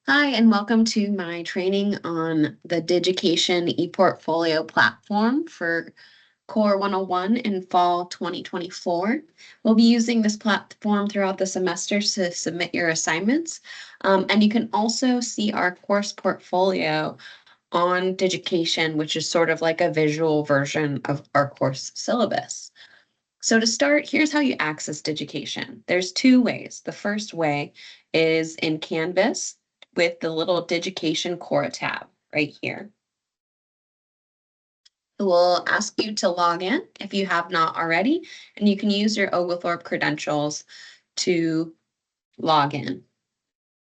Hi, and welcome to my training on the Digication ePortfolio platform for Core 101 in fall 2024. We'll be using this platform throughout the semester to submit your assignments. And you can also see our course portfolio on Digication, which is sort of like a visual version of our course syllabus. So to start, here's how you access Digication. There's two ways. The first way is in Canvas with the little Digication Core tab right here. It will ask you to log in if you have not already, and you can use your Oglethorpe credentials to log in.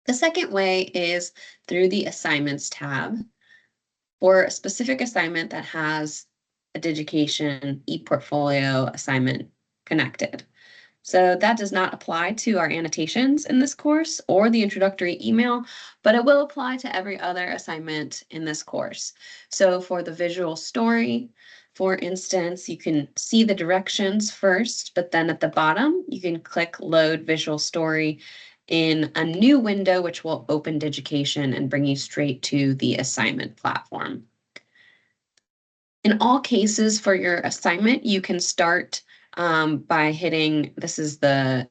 The second way is through the Assignments tab for a specific assignment that has a Digication ePortfolio assignment connected. So that does not apply to our annotations in this course or the introductory email, but it will apply to every other assignment in this course. So for the visual story, for instance, you can see the directions first, but then at the bottom, you can click Load Visual Story in a new window, which will open Digication and bring you straight to the assignment platform. In all cases for your assignment, you can start by hitting, this is the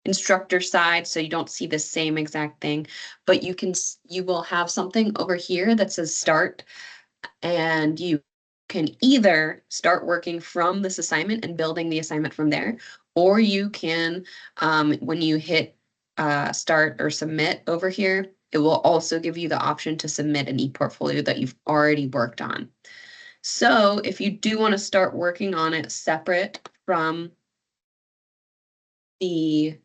instructor side, so you don't see the same exact thing, but you will have something over here that says start, and you can either start working from this assignment and building the assignment from there, or you can, when you hit start or submit over here, it will also give you the option to submit an ePortfolio that you've already worked on. So if you do want to start working on it separate from the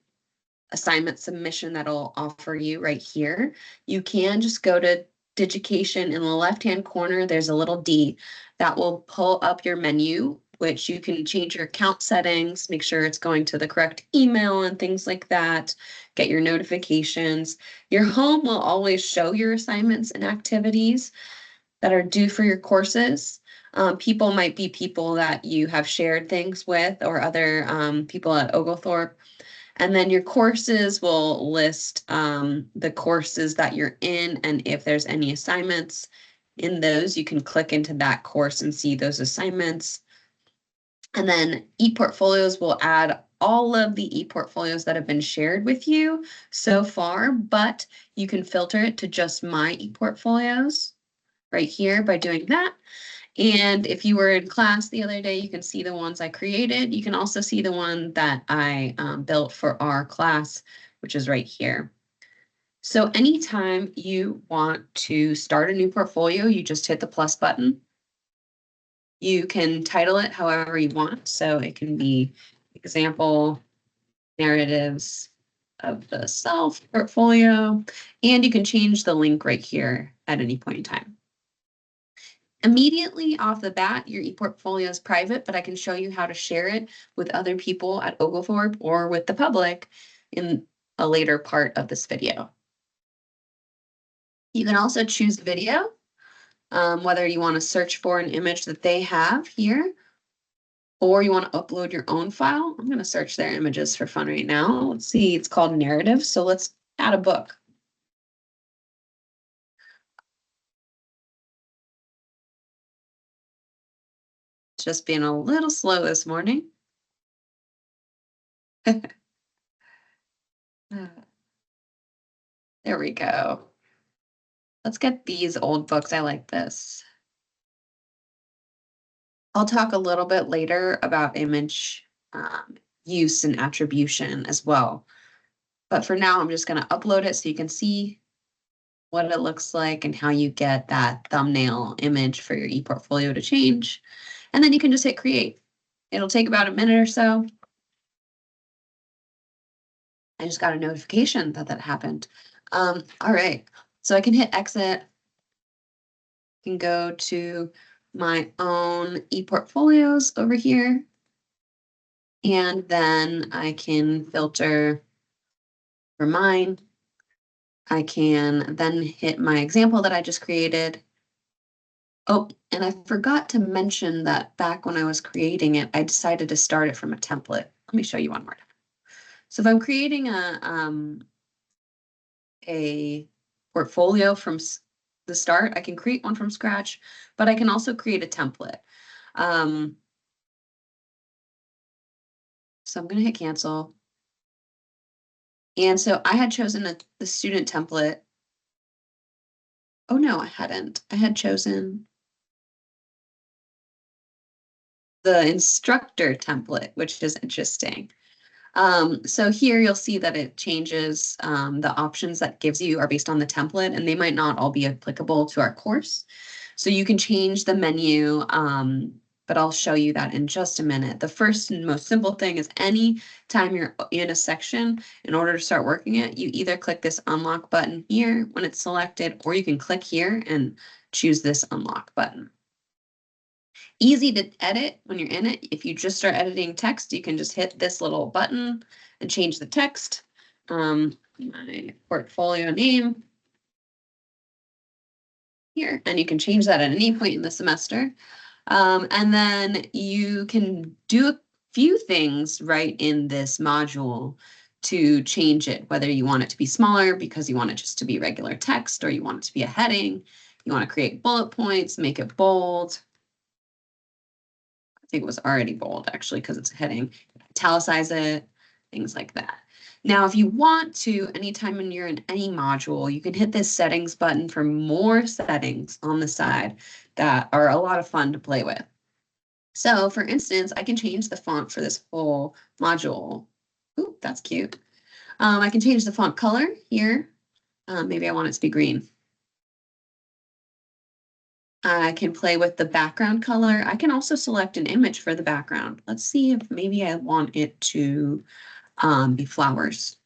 assignment submission that'll offer you right here, you can just go to Digication. In the left-hand corner, there's a little D that will pull up your menu, which you can change your account settings, make sure it's going to the correct email and things like that, get your notifications. Your home will always show your assignments and activities that are due for your courses. People might be people that you have shared things with or other people at Oglethorpe. And then your courses will list the courses that you're in, and if there's any assignments in those, you can click into that course and see those assignments. And then ePortfolios will add all of the ePortfolios that have been shared with you so far, but you can filter it to just my ePortfolios right here by doing that. And if you were in class the other day, you can see the ones I created. You can also see the one that I built for our class, which is right here. So anytime you want to start a new portfolio, you just hit the plus button. You can title it however you want. So it can be example narratives of the self portfolio, and you can change the link right here at any point in time. Immediately off the bat, your ePortfolio is private, but I can show you how to share it with other people at Oglethorpe or with the public in a later part of this video. You can also choose video, whether you want to search for an image that they have here, or you want to upload your own file. I'm going to search their images for fun right now. Let's see, it's called narrative. So let's add a book. Just being a little slow this morning. There we go. Let's get these old books. I like this. I'll talk a little bit later about image use and attribution as well. But for now, I'm just going to upload it so you can see what it looks like and how you get that thumbnail image for your ePortfolio to change. And then you can just hit create. It'll take about a minute or so. I just got a notification that that happened. All right, so I can hit exit. I can go to my own ePortfolios over here. And then I can filter for mine. I can then hit my example that I just created. Oh, and I forgot to mention that back when I was creating it, I decided to start it from a template. Let me show you one more time. So if I'm creating a portfolio from the start. I can create one from scratch, but I can also create a template. So I'm going to hit cancel. And so I had chosen the student template. Oh no, I hadn't. I had chosen the instructor template, which is interesting. So here you'll see that it changes, the options that gives you are based on the template, and they might not all be applicable to our course. So you can change the menu, but I'll show you that in just a minute. The first and most simple thing is any time you're in a section, in order to start working it, you either click this unlock button here when it's selected, or you can click here and choose this unlock button. Easy to edit when you're in it. If you just start editing text, you can just hit this little button and change the text. My portfolio name here, and you can change that at any point in the semester. And then you can do a few things right in this module to change it, whether you want it to be smaller because you want it just to be regular text, or you want it to be a heading, you want to create bullet points, make it bold. I think it was already bold actually because it's a heading, italicize it, things like that. Now, if you want to, anytime when you're in any module, you can hit this settings button for more settings on the side that are a lot of fun to play with. So for instance, I can change the font for this whole module. Ooh, that's cute. I can change the font color here. Maybe I want it to be green. I can play with the background color. I can also select an image for the background. Let's see if maybe I want it to be flowers.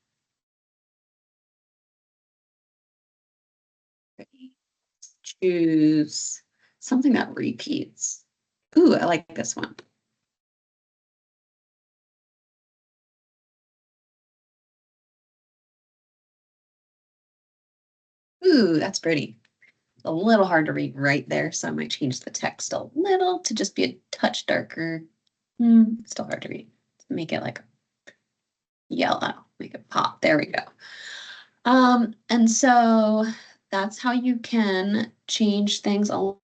Choose something that repeats. Ooh, I like this one. Ooh, that's pretty. A little hard to read right there, so I might change the text a little to just be a touch darker. Still hard to read. Make it like yellow, make it pop. There we go. And so that's how you can change things along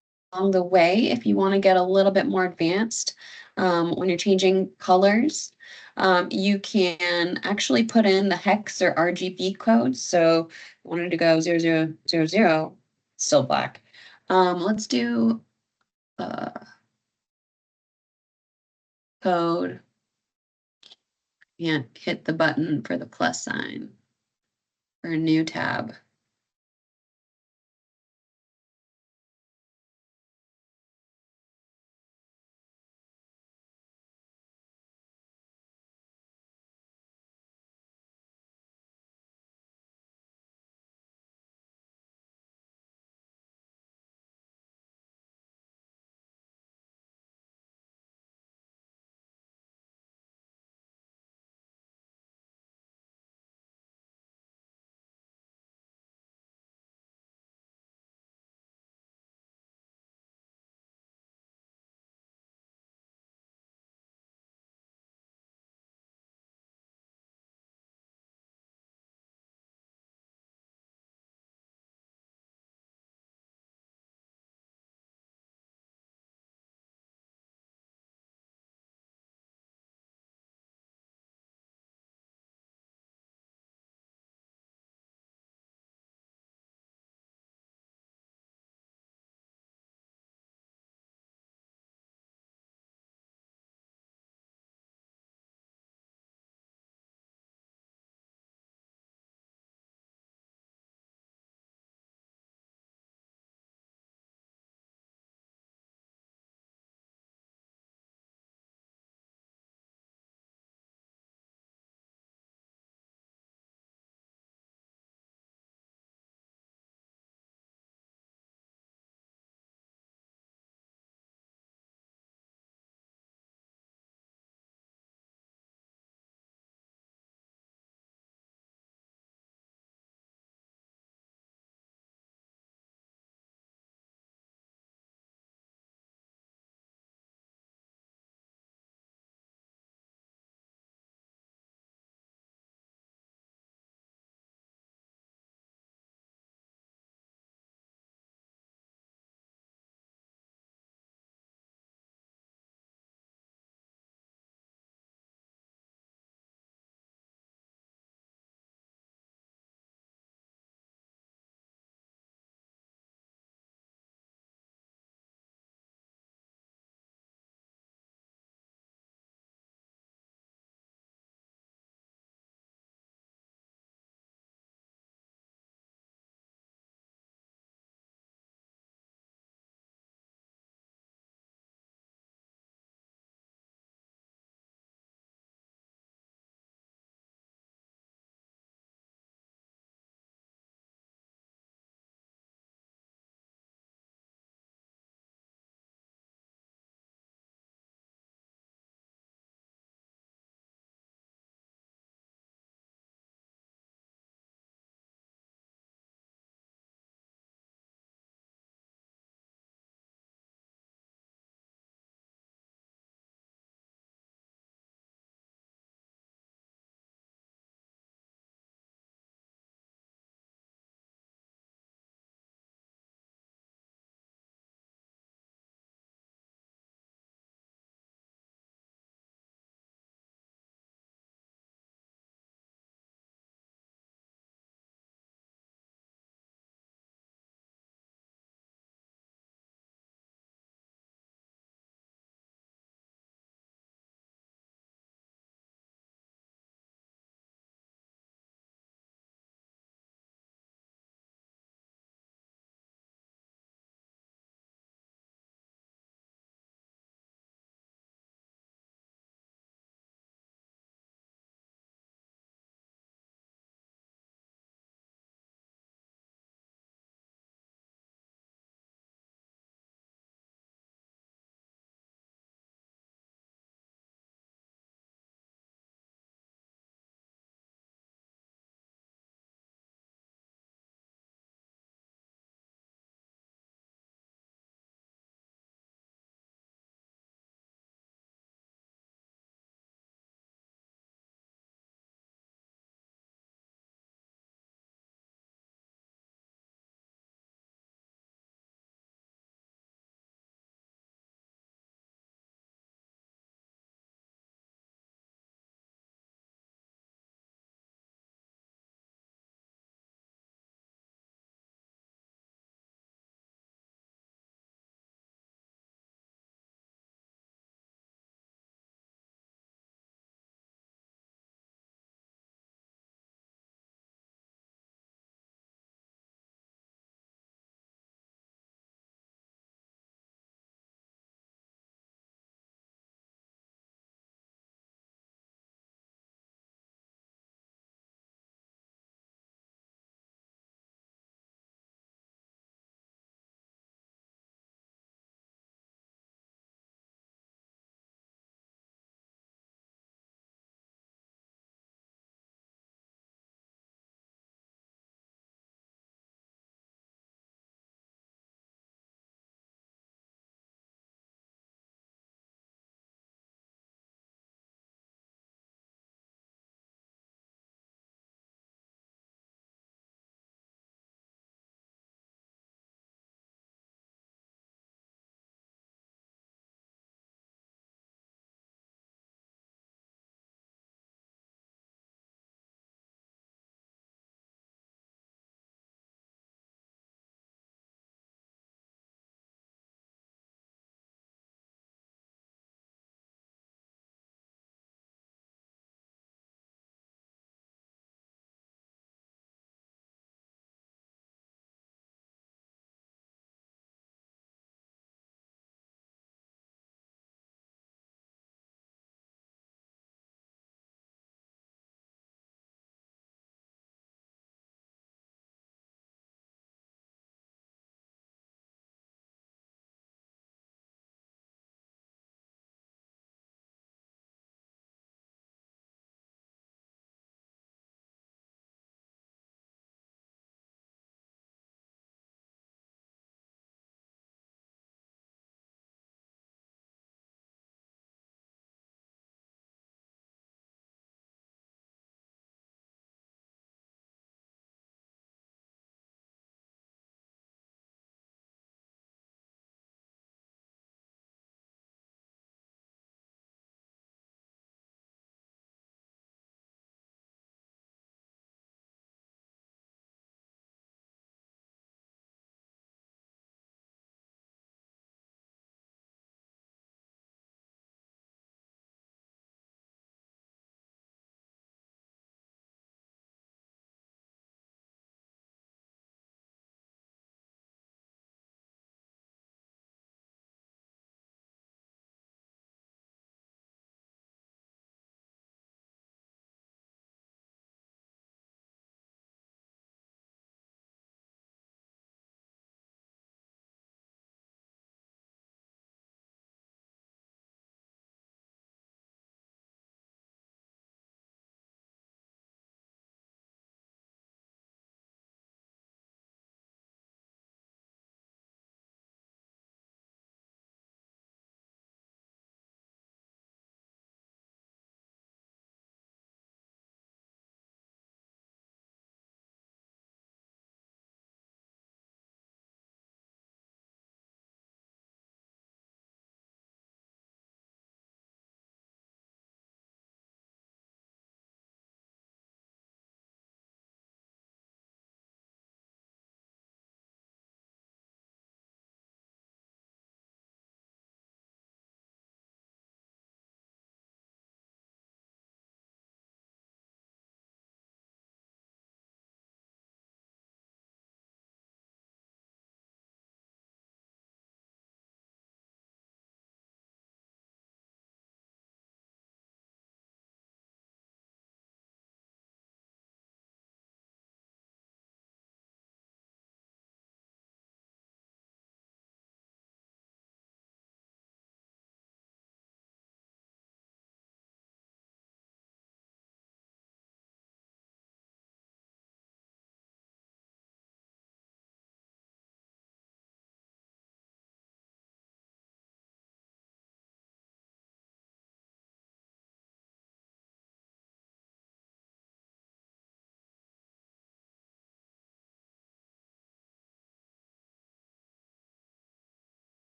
the way if you want to get a little bit more advanced. When you're changing colors, you can actually put in the hex or RGB codes. So I wanted to go 0000, still black. Let's do code and hit the button for the plus sign for a new tab.